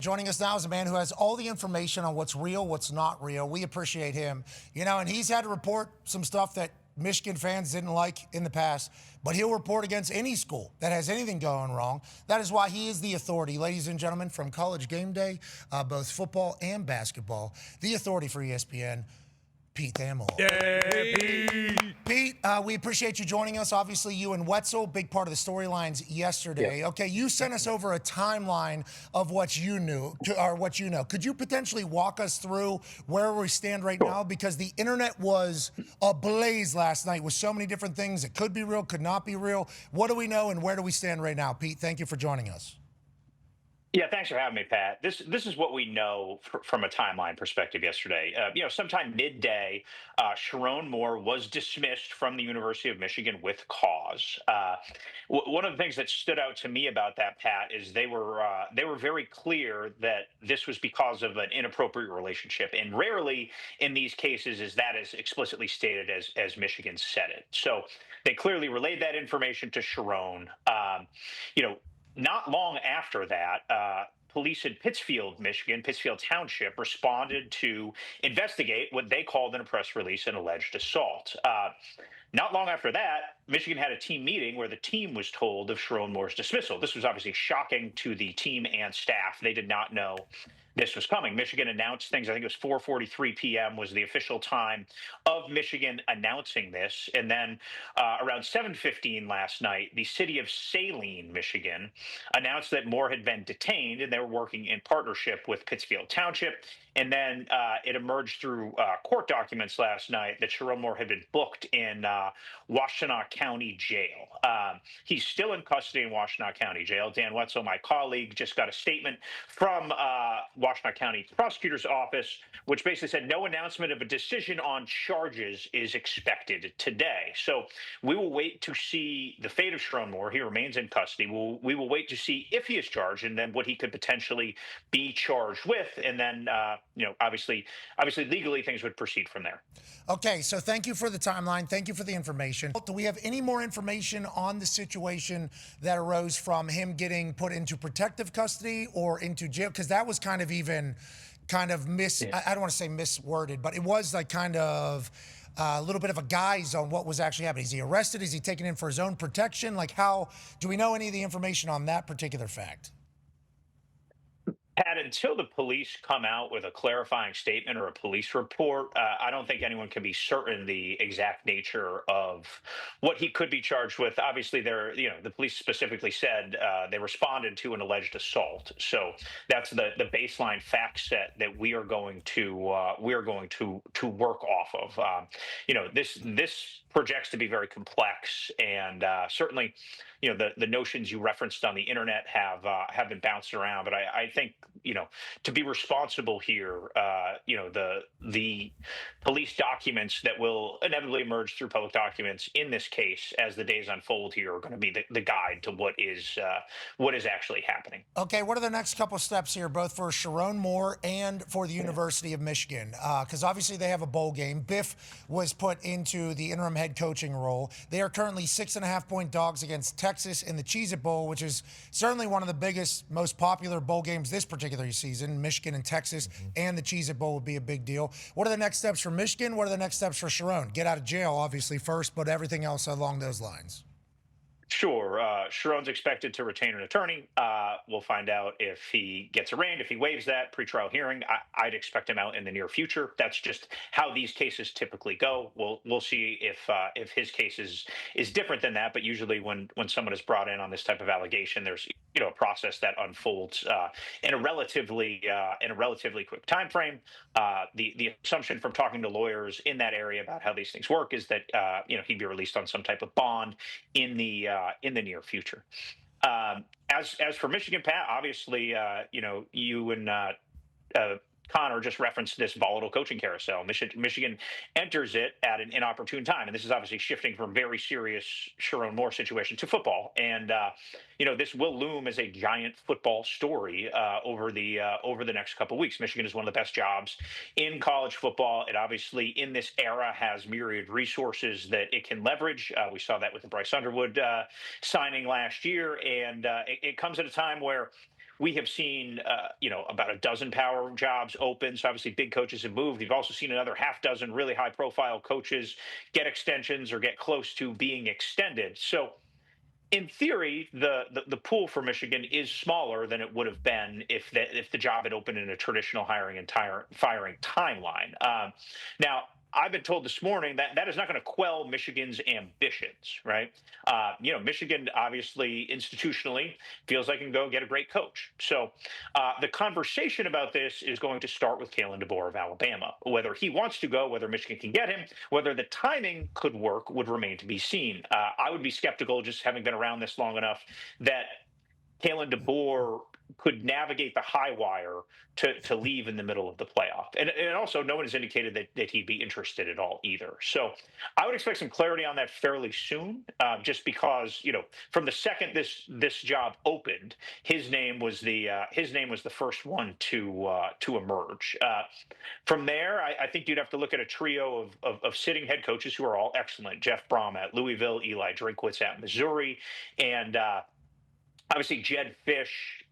Joining us now is a man who has all the information on what's real, what's not real. We appreciate him. And he's had to report some stuff that Michigan fans didn't like in the past, but he'll report against any school that has anything going wrong. That is why he is the authority, ladies and gentlemen, from College Game Day, both football and basketball. The authority for ESPN, Pete Thamel. Yay, Pete, we appreciate you joining us. Obviously, you and Wetzel, big part of the storylines yesterday. Yeah. Okay, you sent us over a timeline of what you knew, or what you know. Could you potentially walk us through where we stand right now? Because the internet was ablaze last night with so many different things that could be real, could not be real. What do we know, and where do we stand right now? Pete, thank you for joining us. Yeah, thanks for having me, Pat. This is what we know from a timeline perspective yesterday. Sometime midday, Sherrone Moore was dismissed from the University of Michigan with cause. One of the things that stood out to me about that, Pat, is they were very clear that this was because of an inappropriate relationship, and rarely in these cases is that as explicitly stated as Michigan said it. So they clearly relayed that information to Sherrone. Not long after that, police in Pittsfield, Michigan, Pittsfield Township, responded to investigate what they called in a press release an alleged assault. Not long after that, Michigan had a team meeting where the team was told of Sherrone Moore's dismissal. This was obviously shocking to the team and staff. They did not know this was coming. Michigan announced things. I think it was 4:43 p.m. was the official time of Michigan announcing this. And then around 7:15 last night, the city of Saline, Michigan, announced that Moore had been detained, and they were working in partnership with Pittsfield Township. And then it emerged through court documents last night that Sherrone Moore had been booked in Washtenaw County Jail. He's still in custody in Washtenaw County Jail. Dan Wetzel, my colleague, just got a statement from Washtenaw County Prosecutor's Office, which basically said no announcement of a decision on charges is expected today. So we will wait to see the fate of Sherrone Moore. He remains in custody. We will wait to see if he is charged and then what he could potentially be charged with. And then, obviously legally things would proceed from there. Okay, so thank you for the timeline. Thank you for the information. Do we have any more information on the situation that arose from him getting put into protective custody or into jail? Because that was kind of I don't want to say misworded, but it was like kind of a little bit of a guise on what was actually happening. Is he arrested? Is he taken in for his own protection? Like, how do we know any of the information on that particular fact? Pat, until the police come out with a clarifying statement or a police report, I don't think anyone can be certain the exact nature of what he could be charged with. Obviously, the police specifically said they responded to an alleged assault, so that's the baseline fact set that we are going to work off of. This projects to be very complex, and certainly, the notions you referenced on the internet have been bounced around. But I think, to be responsible here, the police documents that will inevitably emerge through public documents in this case as the days unfold here are going to be the guide to what is actually happening. Okay, what are the next couple steps here, both for Sherrone Moore and for the University of Michigan? Because obviously they have a bowl game. Biff was put into the interim head coaching role. They are currently 6.5-point dogs against Texas in the Cheez-It Bowl, which is certainly one of the biggest, most popular bowl games this particular season. Michigan and Texas and the Cheez-It Bowl would be a big deal. What are the next steps for Michigan? What are the next steps for Sherrone? Get out of jail, obviously, first, but everything else along those lines. Sure. Sherrone's expected to retain an attorney. We'll find out if he gets arraigned, if he waives that pretrial hearing. I'd expect him out in the near future. That's just how these cases typically go. We'll see if his case is different than that. But usually, when someone is brought in on this type of allegation, there's a process that unfolds in a relatively quick time frame. The assumption from talking to lawyers in that area about how these things work is that he'd be released on some type of bond in the near future. As for Michigan, Pat, obviously, you and Connor just referenced this volatile coaching carousel. Michigan enters it at an inopportune time, and this is obviously shifting from very serious Sherrone Moore situation to football. And this will loom as a giant football story over the next couple of weeks. Michigan is one of the best jobs in college football. It obviously, in this era, has myriad resources that it can leverage. We saw that with the Bryce Underwood signing last year, and it comes at a time where we have seen, about a dozen power jobs open. So obviously, big coaches have moved. We've also seen another half dozen really high-profile coaches get extensions or get close to being extended. So in theory, the pool for Michigan is smaller than it would have been if the job had opened in a traditional hiring and firing timeline. Now, I've been told this morning that that is not going to quell Michigan's ambitions, right? Michigan obviously institutionally feels like it can go get a great coach. So the conversation about this is going to start with Kalen DeBoer of Alabama. Whether he wants to go, whether Michigan can get him, whether the timing could work would remain to be seen. I would be skeptical, just having been around this long enough, that Kalen DeBoer could navigate the high wire to leave in the middle of the playoff. And also, no one has indicated that he'd be interested at all either. So I would expect some clarity on that fairly soon, just because, from the second this job opened, his name was the first one to emerge. From there, I think you'd have to look at a trio of sitting head coaches who are all excellent: Jeff Brom at Louisville, Eli Drinkwitz at Missouri, and obviously Jed Fish,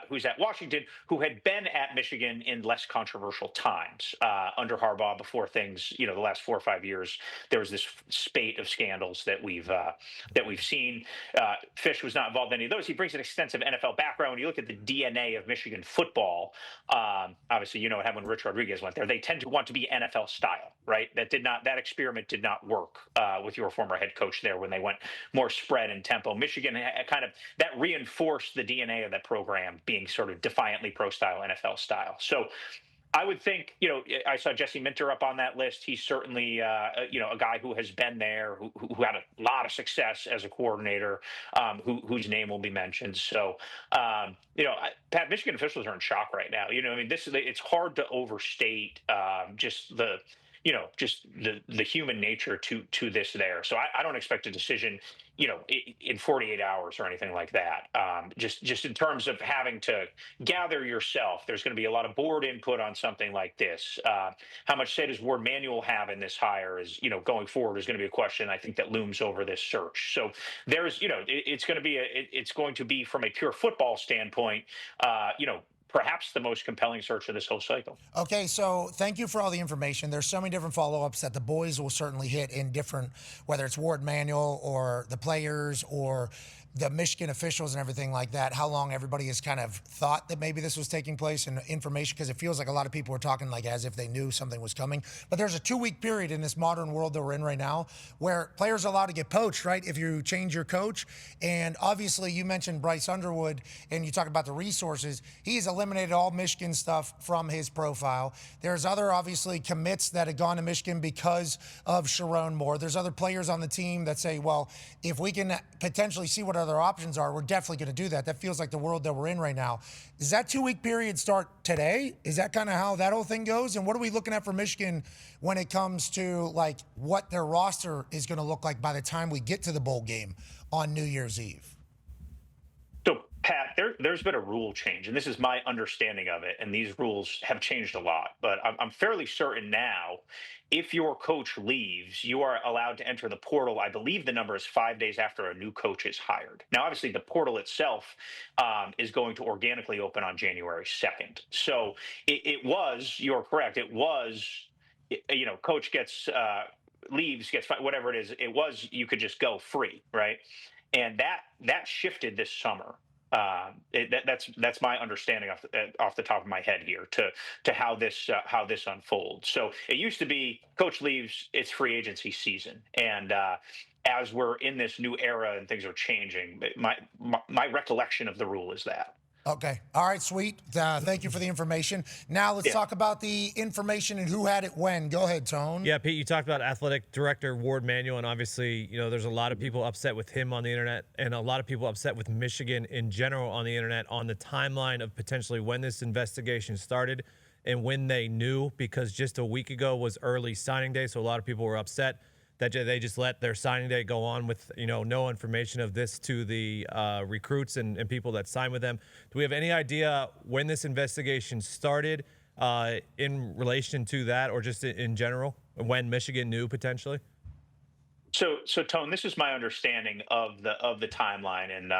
who's at Washington, who had been at Michigan in less controversial times under Harbaugh before things, the last 4 or 5 years, there was this spate of scandals that we've seen. Fish was not involved in any of those. He brings an extensive NFL background. When you look at the DNA of Michigan football, obviously, what happened when Rich Rodriguez went there. They tend to want to be NFL style, right? That experiment did not work with your former head coach there when they went more spread and tempo. Michigan kind of that reinforced the DNA of that program being sort of defiantly pro-style, NFL style. So I would think, I saw Jesse Minter up on that list. He's certainly, a guy who has been there, who had a lot of success as a coordinator, whose name will be mentioned. So, Pat, Michigan officials are in shock right now. It's hard to overstate just the human nature to this there. So I don't expect a decision, in 48 hours or anything like that. Just in terms of having to gather yourself, there's going to be a lot of board input on something like this. How much say does Ward Manuel have in this hire is, going forward is going to be a question I think that looms over this search. So there's, it's going to be from a pure football standpoint, perhaps the most compelling search of this whole cycle. Okay, so thank you for all the information. There's so many different follow-ups that the boys will certainly hit in different, whether it's Ward Manuel or the players or the Michigan officials and everything like that, how long everybody has kind of thought that maybe this was taking place and information, because it feels like a lot of people are talking like as if they knew something was coming. But there's a 2-week period in this modern world that we're in right now where players are allowed to get poached, right, if you change your coach. And obviously you mentioned Bryce Underwood and you talk about the resources. He's eliminated all Michigan stuff from his profile. There's other, obviously, commits that had gone to Michigan because of Sherrone Moore. There's other players on the team that say, well, if we can potentially see what other options are, we're definitely going to do that. That feels like the world that we're in right now. Does that 2-week period start today? Is that kind of how that whole thing goes? And what are we looking at for Michigan when it comes to like what their roster is going to look like by the time we get to the bowl game on New Year's Eve? So, Pat, there's been a rule change, and this is my understanding of it, and these rules have changed a lot. But I'm fairly certain now, if your coach leaves, you are allowed to enter the portal. I believe the number is 5 days after a new coach is hired. Now, obviously, the portal itself is going to organically open on January 2nd. So you're correct, it was, coach gets leaves, gets whatever it is, you could just go free, right? And that shifted this summer. That's my understanding off the top of my head here to how this unfolds. So it used to be coach leaves, it's free agency season, and as we're in this new era and things are changing, my recollection of the rule is that. Okay. All right, sweet. Thank you for the information. Now let's talk about the information and who had it when. Go ahead, Tone. Yeah, Pete, you talked about athletic director Ward Manuel, and obviously, there's a lot of people upset with him on the internet and a lot of people upset with Michigan in general on the internet on the timeline of potentially when this investigation started and when they knew, because just a week ago was early signing day, so a lot of people were upset that they just let their signing day go on with, no information of this to the recruits and people that signed with them. Do we have any idea when this investigation started in relation to that, or just in general, when Michigan knew potentially? So Tone, this is my understanding of the timeline, and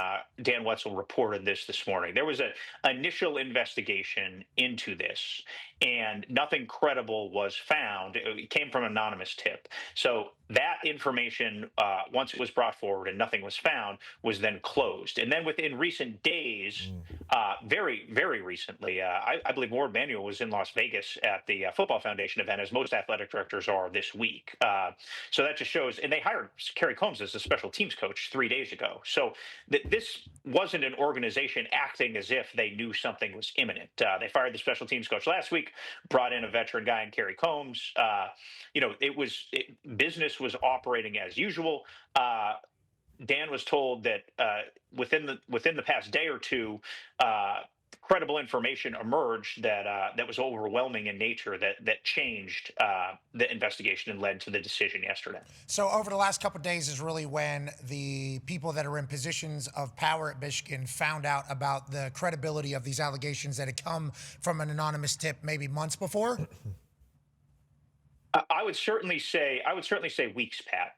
Dan Wetzel reported this morning. There was an initial investigation into this, and nothing credible was found. It came from an anonymous tip. So that information, once it was brought forward and nothing was found, was then closed. And then within recent days, very recently, I believe Ward Manuel was in Las Vegas at the Football Foundation event, as most athletic directors are this week. So that just shows, and they hired Kerry Combs as a special teams coach 3 days ago. So this wasn't an organization acting as if they knew something was imminent. They fired the special teams coach last week, brought in a veteran guy in Kerry Combs. Business was operating as usual. Dan was told that within the past day or two, credible information emerged that was overwhelming in nature, that changed the investigation and led to the decision yesterday. So over the last couple of days is really when the people that are in positions of power at Michigan found out about the credibility of these allegations that had come from an anonymous tip maybe months before. I would certainly say weeks, Pat.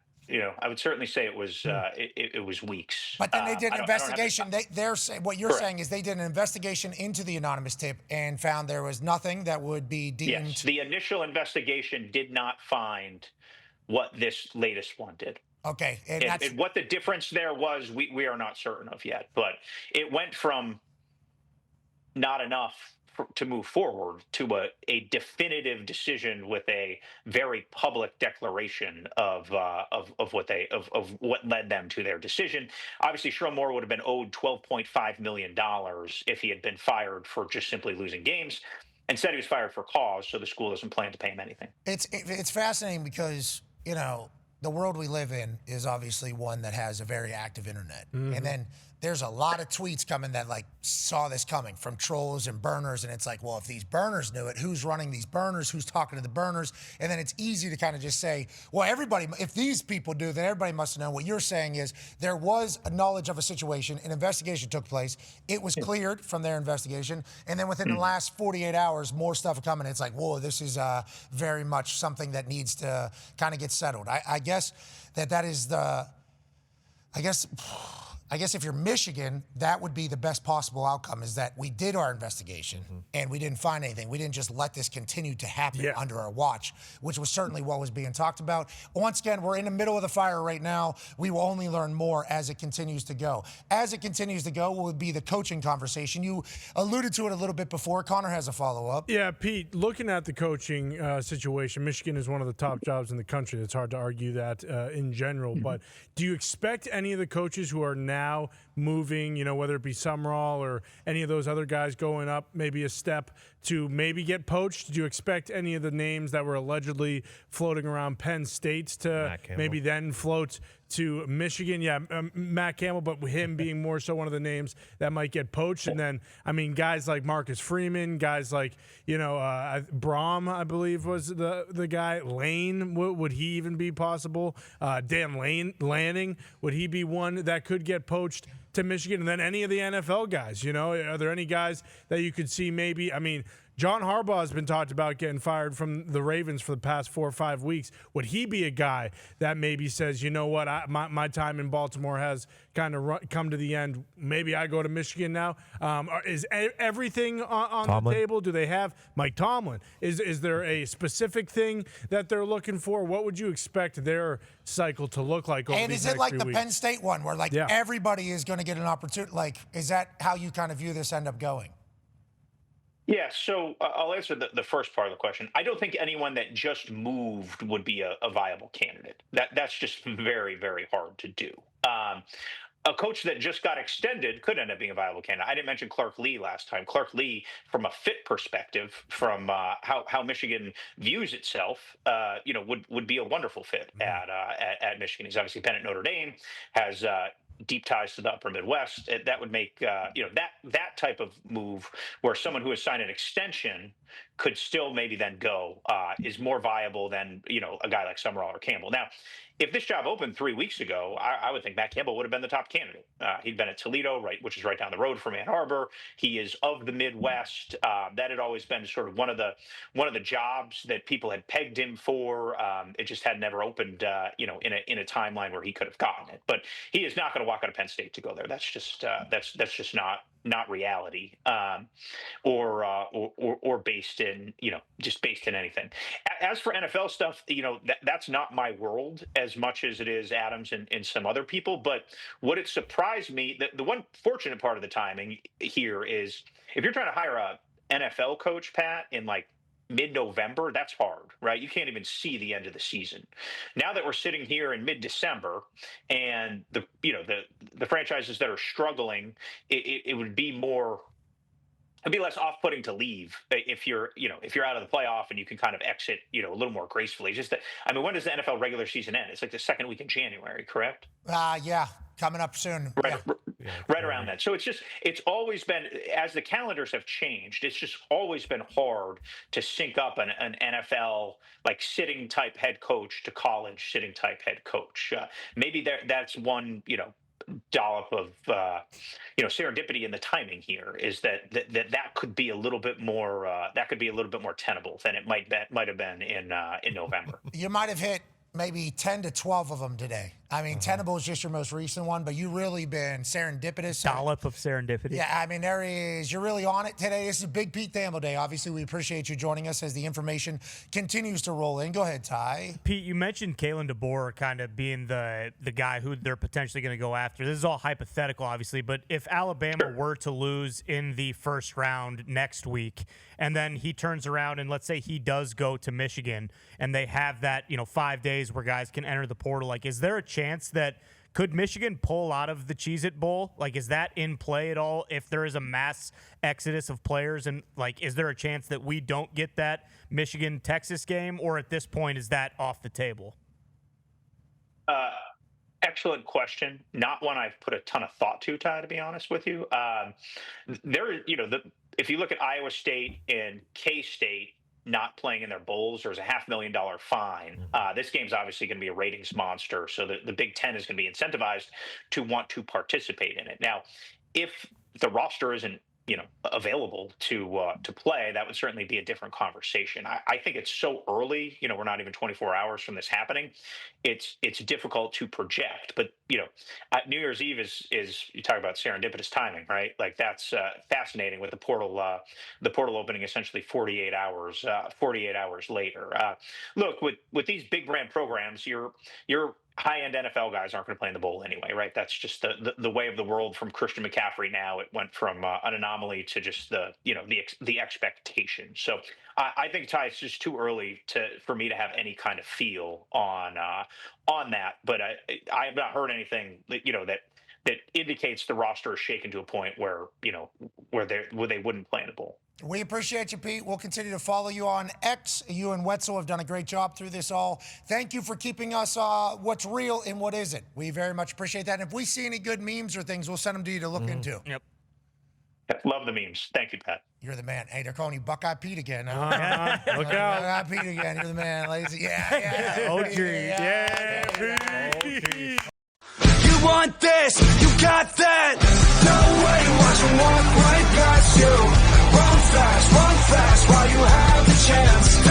I would certainly say it was it was weeks. But then they did an investigation. They're saying, what you're Correct. saying is they did an investigation into the anonymous tip and found there was nothing that would be deemed. Yes, the initial investigation did not find what this latest one did. Okay, And what the difference there was, we are not certain of yet. But it went from not enough to move forward to a definitive decision with a very public declaration of what led them to their decision. Obviously, Sherrone Moore would have been owed $12.5 million if he had been fired for just simply losing games. Instead, he was fired for cause, so the school doesn't plan to pay him anything. It's fascinating because, the world we live in is obviously one that has a very active internet. Mm-hmm. And then there's a lot of tweets coming that saw this coming from trolls and burners. And it's like, well, if these burners knew it, who's running these burners? Who's talking to the burners? And then it's easy to kind of just say, well, if these people do, then everybody must know. What you're saying is there was a knowledge of a situation, an investigation took place. It was cleared from their investigation. And then within the last 48 hours, more stuff coming. It's like, whoa, this is very much something that needs to kind of get settled. I guess that is I guess if you're Michigan, that would be the best possible outcome, is that we did our investigation and we didn't find anything. We didn't just let this continue to happen under our watch, which was certainly what was being talked about. Once again, we're in the middle of the fire right now. We will only learn more as it continues to go. As it continues to go will be the coaching conversation. You alluded to it a little bit before. Connor has a follow-up. Yeah, Pete, looking at the coaching situation, Michigan is one of the top jobs in the country. It's hard to argue that in general. But do you expect any of the coaches who are now moving, whether it be Summerall or any of those other guys going up maybe a step to maybe get poached? Do you expect any of the names that were allegedly floating around Penn State to maybe then float to Michigan? Yeah, Matt Campbell, but him being more so one of the names that might get poached. And then, guys like Marcus Freeman, guys like, Braum, I believe was the guy. Lane, would he even be possible? Dan Lanning, would he be one that could get poached to Michigan? And then any of the NFL guys, are there any guys that you could see maybe? John Harbaugh has been talked about getting fired from the Ravens for the past 4 or 5 weeks. Would he be a guy that maybe says, my time in Baltimore has kind of come to the end. Maybe I go to Michigan now. Is everything on the table? Do they have Mike Tomlin? Is there a specific thing that they're looking for? What would you expect their cycle to look like over these next few weeks? And is it like the Penn State one where everybody is going to get an opportunity? Is that how you kind of view this end up going? Yeah, so I'll answer the first part of the question. I don't think anyone that just moved would be a viable candidate. That's just very, very hard to do. A coach that just got extended could end up being a viable candidate. I didn't mention Clark Lee last time. Clark Lee, from a fit perspective, from how Michigan views itself, would be a wonderful fit at Michigan. He's obviously been at Notre Dame, has deep ties to the upper Midwest. That would make that type of move where someone who has signed an extension could still maybe then go is more viable than, a guy like Summerall or Campbell. Now, if this job opened 3 weeks ago, I would think Matt Campbell would have been the top candidate. He'd been at Toledo, right, which is right down the road from Ann Arbor. He is of the Midwest. That had always been sort of one of the jobs that people had pegged him for. It just had never opened, in a timeline where he could have gotten it. But he is not going to walk out of Penn State to go there. That's just not reality, or based in based in anything. As for NFL stuff, that's not my world as much as it is Adams and some other people. But what it surprised me, the one fortunate part of the timing here is if you're trying to hire a NFL coach, Pat, in like mid-November, that's hard, right? You can't even see the end of the season. Now that we're sitting here in mid-December and the franchises that are struggling, it would be more. It'd be less off-putting to leave if you're out of the playoff and you can kind of exit, a little more gracefully. Just that, when does the NFL regular season end? It's like the second week in January, correct? Yeah, coming up soon. Right around that. So it's always been, as the calendars have changed, it's just always been hard to sync up an NFL like sitting type head coach to college sitting type head coach. Maybe that's one, dollop of serendipity in the timing here is that could be a little bit more tenable than it might have been in November. You might have hit maybe 10 to 12 of them today. Tenable is just your most recent one, but you've really been serendipitous. Dollop of serendipity. Yeah, there is. You're really on it today. This is a big Pete Thamel day. Obviously, we appreciate you joining us as the information continues to roll in. Go ahead, Ty. Pete, you mentioned Kalen DeBoer kind of being the guy who they're potentially going to go after. This is all hypothetical, obviously, but if Alabama were to lose in the first round next week, and then he turns around and let's say he does go to Michigan, and they have that 5 days where guys can enter the portal, like is there a chance that could Michigan pull out of the Cheez-It Bowl? Like, is that in play at all? If there is a mass exodus of players, and like, is there a chance that we don't get that Michigan-Texas game, or at this point, is that off the table? Excellent question. Not one I've put a ton of thought to, Ty, to be honest with you. If you look at Iowa State and K-State not playing in their bowls, there's a $500,000 fine. This game's obviously going to be a ratings monster, so the Big Ten is going to be incentivized to want to participate in it. Now, if the roster isn't available to play, that would certainly be a different conversation. I think it's so early. We're not even 24 hours from this happening. It's difficult to project. But New Year's Eve is you talk about serendipitous timing, right? Like that's fascinating with the portal opening essentially 48 hours later. Look, with these big brand programs, your high-end NFL guys aren't going to play in the bowl anyway, right? That's just the way of the world. From Christian McCaffrey, now it went from an anomaly to just the expectation. So I think, Ty, it's just too early for me to have any kind of feel on that. But I have not heard anything that indicates the roster is shaken to a point where they wouldn't play in the bowl. We appreciate you, Pete. We'll continue to follow you on X. You and Wetzel have done a great job through this all. Thank you for keeping us what's real and what isn't. We very much appreciate that. And if we see any good memes or things, we'll send them to you to look into. Yep. Love the memes. Thank you, Pat. You're the man. Hey, they're calling you Buckeye Pete again. Look out. Buckeye Pete again. You're the man, ladies. Yeah. OG. Yeah, Pete. You want this, you got that. No way, watch them walk right past you. Run fast while you have the chance.